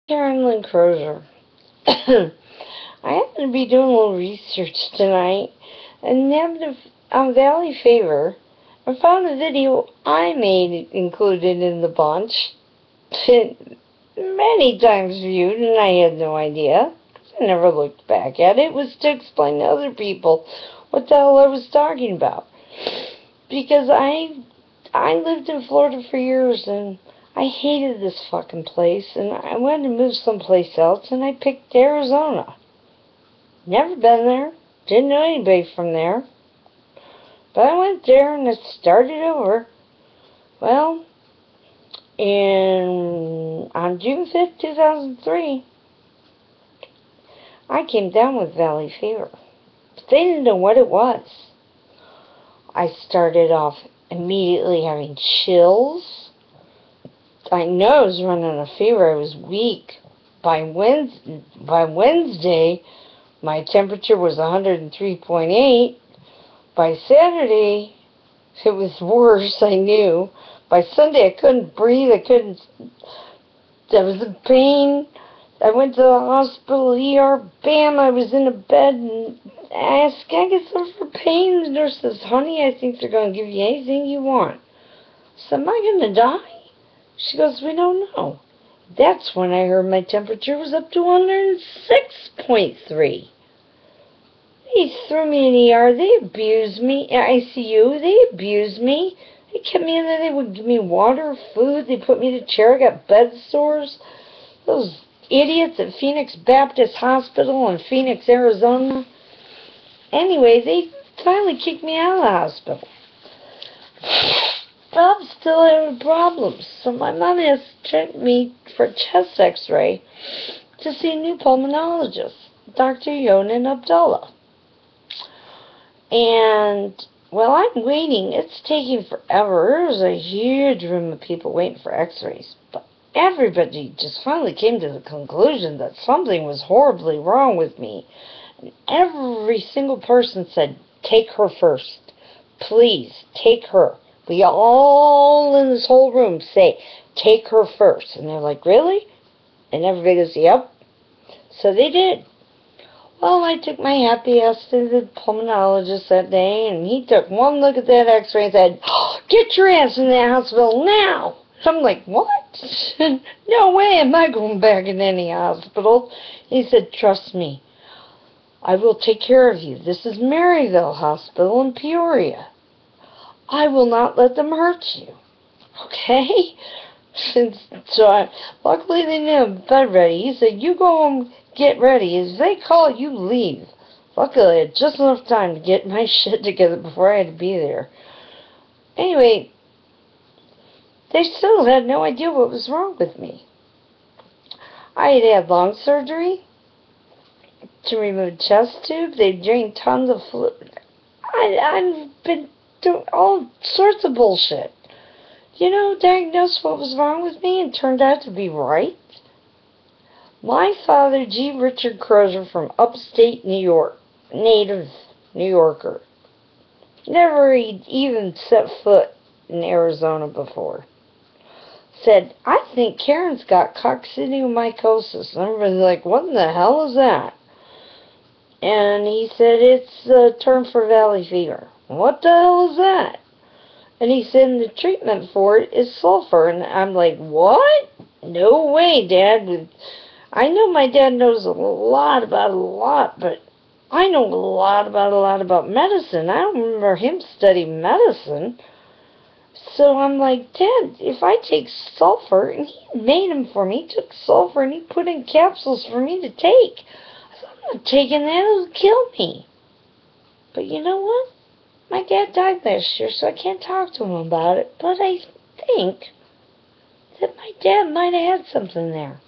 Carolyn Crozier. I happen to be doing a little research tonight and happened on Valley Fever and found a video I made included in the bunch. Many times viewed, and I had no idea. I never looked back at it. It was to explain to other people what the hell I was talking about. Because I lived in Florida for years, and I hated this fucking place, and I wanted to move someplace else, and I picked Arizona. Never been there. Didn't know anybody from there. But I went there, and I started over. Well, on June 5th, 2003, I came down with Valley Fever. But they didn't know what it was. I started off immediately having chills. I know I was running a fever. I was weak. By Wednesday, my temperature was 103.8. By Saturday, it was worse, I knew. By Sunday, I couldn't breathe. I was in pain. I went to the hospital, ER, bam, I was in a bed, and I asked, can I get some for pain? The nurse says, honey, I think they're going to give you anything you want. So am I going to die? She goes, we don't know. That's when I heard my temperature was up to 106.3. They threw me in ER. They abused me. ICU. They abused me. They kept me in there. They would give me water, food. They put me in a chair. I got bed sores. Those idiots at Phoenix Baptist Hospital in Phoenix, Arizona. Anyway, they finally kicked me out of the hospital. But I'm still having problems. So my mom has checked me for a chest x-ray to see a new pulmonologist, Dr. Yonan Abdullah. And while I'm waiting, it's taking forever. There's a huge room of people waiting for x-rays. But everybody just finally came to the conclusion that something was horribly wrong with me. And every single person said, take her first. Please, take her. We all in this whole room say, take her first. And they're like, really? And everybody goes, yep. So they did. Well, I took my happy ass to the pulmonologist that day, and he took one look at that x-ray and said, oh, get your ass in the hospital now. I'm like, what? No way am I going back in any hospital. He said, trust me. I will take care of you. This is Maryville Hospital in Peoria. I will not let them hurt you. Okay? Luckily they knew I'm bed ready. He said, you go home, get ready. As they call, you leave. Luckily I had just enough time to get my shit together before I had to be there. Anyway, they still had no idea what was wrong with me. I had had lung surgery to remove chest tube. They drained tons of fluid. I've been doing all sorts of bullshit. Diagnosed what was wrong with me and turned out to be right. My father, G. Richard Crozier from upstate New York, native New Yorker, never even set foot in Arizona before, said, I think Karen's got coccidiomycosis. And everybody's like, what in the hell is that? And he said, it's a term for valley fever. What the hell is that? And he said, the treatment for it is sulfur. And I'm like, what? No way, Dad. I know my dad knows a lot about a lot, but I know a lot about medicine. I don't remember him studying medicine. So I'm like, Dad, if I take sulfur, and he made them for me, he took sulfur and he put in capsules for me to take. I said, I'm not taking that, it'll kill me. But you know what? My dad died last year, so I can't talk to him about it. But I think that my dad might have had something there.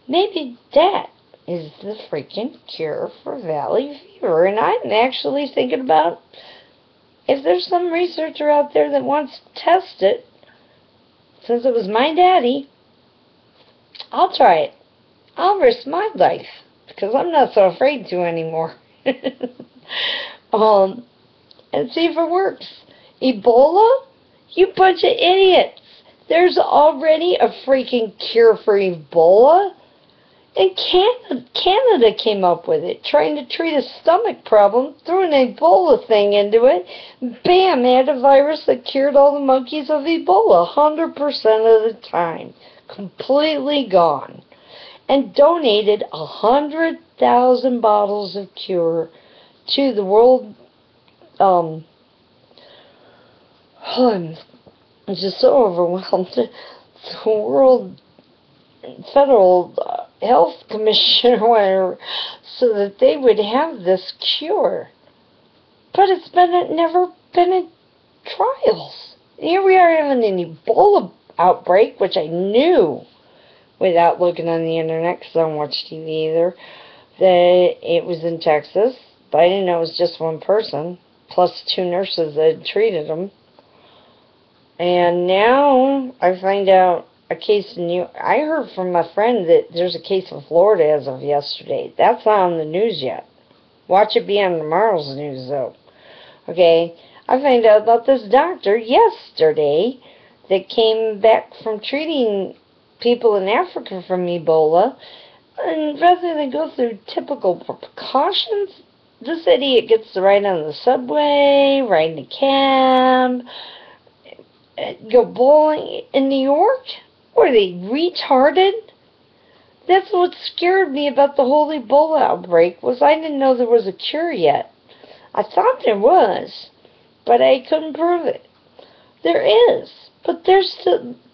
Maybe that is the freaking cure for valley fever. And I'm actually thinking about if there's some researcher out there that wants to test it, since it was my daddy, I'll try it. I'll risk my life, because I'm not so afraid to anymore. And see if it works. Ebola? You bunch of idiots. There's already a freaking cure for Ebola. And Canada came up with it, trying to treat a stomach problem, threw an Ebola thing into it, bam, had a virus that cured all the monkeys of Ebola 100% of the time. Completely gone. And donated 100,000 bottles of cure to the World, I'm just so overwhelmed, the World Federal Health Commission or whatever, so that they would have this cure. But it's never been in trials. Here we are having an Ebola outbreak, which I knew without looking on the internet, because I don't watch TV either, that it was in Texas, but I didn't know it was just one person, plus 2 nurses that had treated them. And now I find out a case in I heard from my friend that there's a case in Florida as of yesterday. That's not on the news yet. Watch it be on tomorrow's news, though. Okay, I found out about this doctor yesterday that came back from treating people in Africa from Ebola, and rather than go through typical precautions, this idiot gets to ride on the subway, ride in a cab, go bowling in New York. Were they retarded? That's what scared me about the whole Ebola outbreak, was I didn't know there was a cure yet. I thought there was, but I couldn't prove it. There is, but there's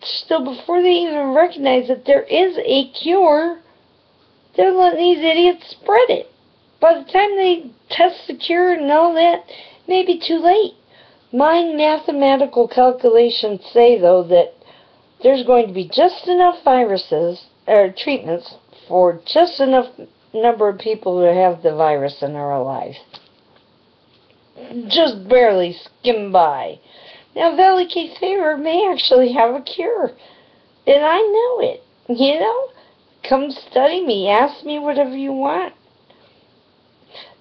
still before they even recognize that there is a cure, they're letting these idiots spread it. By the time they test the cure and all that, it may be too late. My mathematical calculations say, though, that there's going to be just enough viruses, or treatments, for just enough number of people who have the virus and are alive. Just barely skim by. Now, Valley Cape Fever may actually have a cure. And I know it. You know? Come study me. Ask me whatever you want.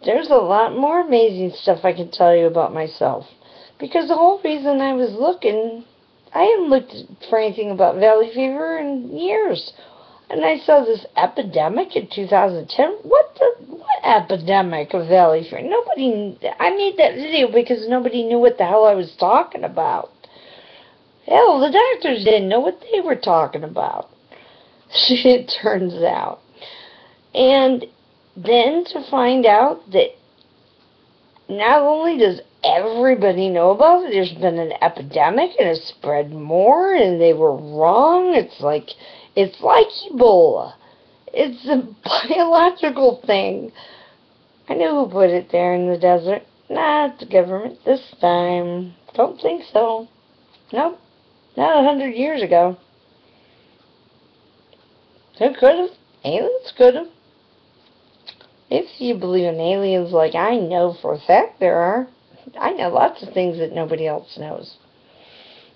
There's a lot more amazing stuff I can tell you about myself. Because the whole reason I was looking, I hadn't looked for anything about Valley Fever in years. And I saw this epidemic in 2010. What epidemic of Valley Fever? I made that video because nobody knew what the hell I was talking about. Hell, the doctors didn't know what they were talking about. It turns out. And then to find out that not only does everybody know about it, there's been an epidemic and it's spread more and they were wrong. It's like Ebola. It's a biological thing. I know who put it there in the desert. Not the government this time. Don't think so. Nope. Not 100 years ago. Who could have? Aliens could have. If you believe in aliens like I know for a fact there are, I know lots of things that nobody else knows.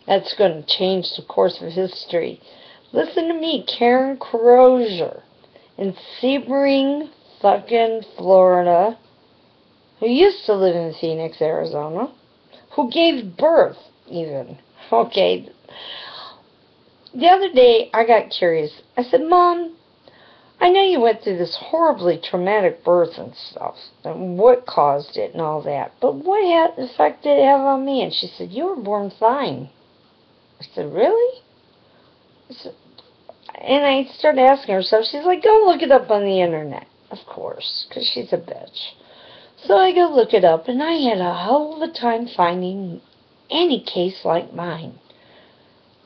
That's going to change the course of history. Listen to me, Karen Crozier in Sebring, fucking Florida, who used to live in Phoenix, Arizona, who gave birth, even. Okay. The other day, I got curious. I said, Mom, I know you went through this horribly traumatic birth and stuff, and what caused it and all that, but what effect did it have on me? And she said, you were born fine. I said, really? And I started asking her stuff. She's like, go look it up on the internet. Of course, because she's a bitch. So I go look it up, and I had a hell of a time finding any case like mine.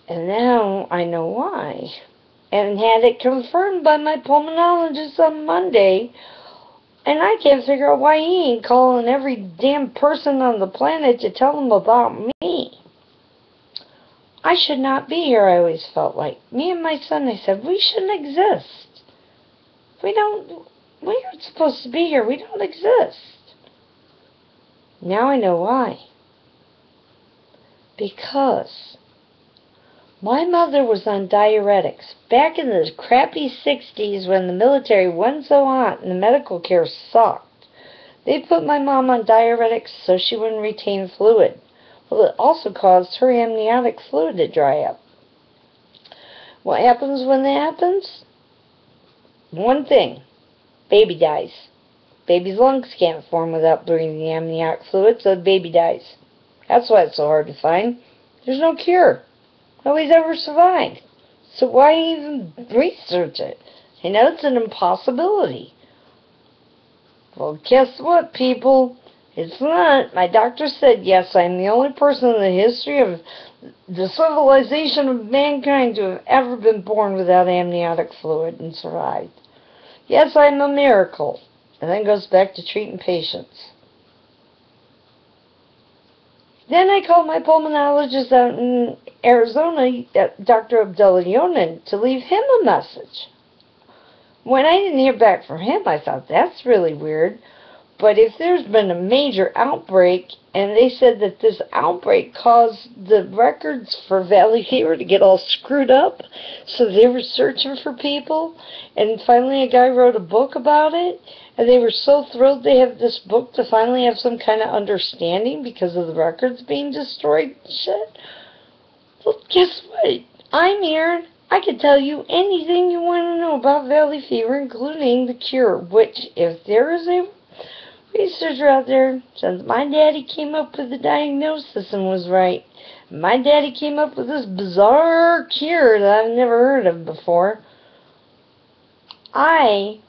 And now I know why. And had it confirmed by my pulmonologist on Monday. And I can't figure out why he ain't calling every damn person on the planet to tell them about me. I should not be here, I always felt like. Me and my son, they said, we shouldn't exist. We aren't supposed to be here. We don't exist. Now I know why. Because my mother was on diuretics back in the crappy 60s when the military wasn't so hot and the medical care sucked. They put my mom on diuretics so she wouldn't retain fluid. Well, it also caused her amniotic fluid to dry up. What happens when that happens? One thing. Baby dies. Baby's lungs can't form without breathing amniotic fluid, so the baby dies. That's why it's so hard to find. There's no cure. Nobody's ever survived. So why even research it? You know, it's an impossibility. Well, guess what, people? It's not. My doctor said, yes, I'm the only person in the history of the civilization of mankind to have ever been born without amniotic fluid and survived. Yes, I'm a miracle. And then goes back to treating patients. Then I called my pulmonologist out in Arizona, Dr. Abdullah Yonan, to leave him a message. When I didn't hear back from him, I thought, that's really weird. But if there's been a major outbreak, and they said that this outbreak caused the records for Valley Fever to get all screwed up, so they were searching for people, and finally a guy wrote a book about it, and they were so thrilled they have this book to finally have some kind of understanding because of the records being destroyed and shit. Well, guess what? I'm here. I can tell you anything you want to know about Valley Fever, including the cure, which, if there is a researcher out there, since my daddy came up with the diagnosis and was right, my daddy came up with this bizarre cure that I've never heard of before, I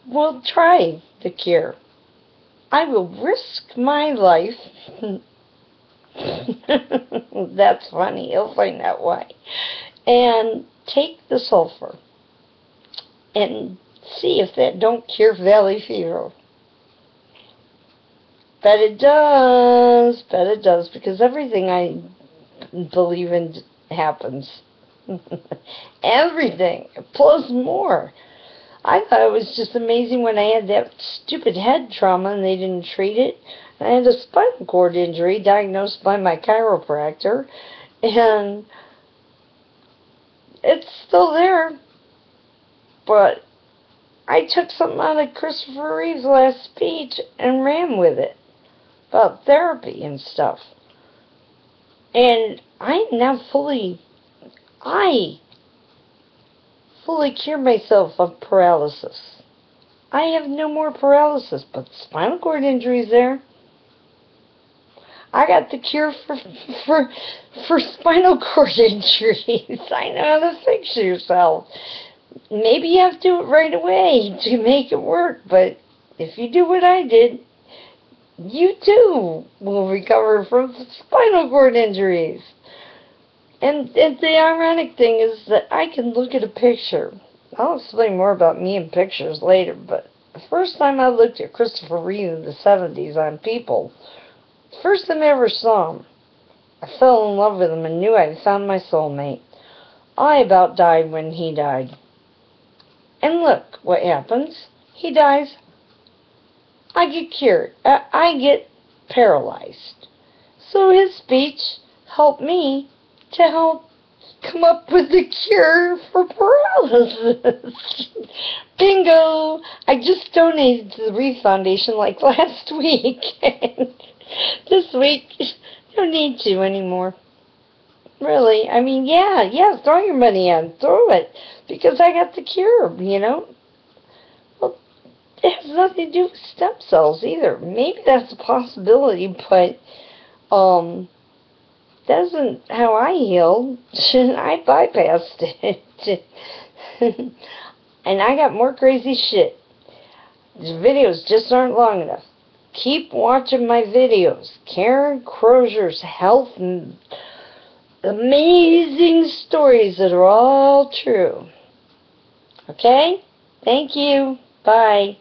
will try the cure. I will risk my life. That's funny. You'll find out why. And take the sulfur and see if that don't cure Valley Fever. Bet it does. Bet it does, because everything I believe in happens. Everything. Plus more. I thought it was just amazing when I had that stupid head trauma and they didn't treat it. I had a spinal cord injury diagnosed by my chiropractor, and it's still there. But I took something out of Christopher Reeve's last speech and ran with it about therapy and stuff. And I now fully cured myself of paralysis. I have no more paralysis, but spinal cord injury's there. I got the cure for spinal cord injuries. I know how to fix yourself. Maybe you have to do it right away to make it work, but if you do what I did, you too will recover from spinal cord injuries. And the ironic thing is that I can look at a picture. I'll explain more about me in pictures later, but the first time I looked at Christopher Reeve in the 70s on People, first time I ever saw him, I fell in love with him and knew I had found my soulmate. I about died when he died. And look what happens. He dies. I get cured. I get paralyzed. So his speech helped me to help come up with the cure for paralysis. Bingo! I just donated to the Reeve Foundation like last week. This week, no need to anymore. Really, I mean, yeah, throw your money in. Throw it. Because I got the cure, you know. Well, it has nothing to do with stem cells either. Maybe that's a possibility, but, that isn't how I healed. I bypassed it. And I got more crazy shit. The videos just aren't long enough. Keep watching my videos. Karen Crozier's health and amazing stories that are all true. Okay? Thank you. Bye.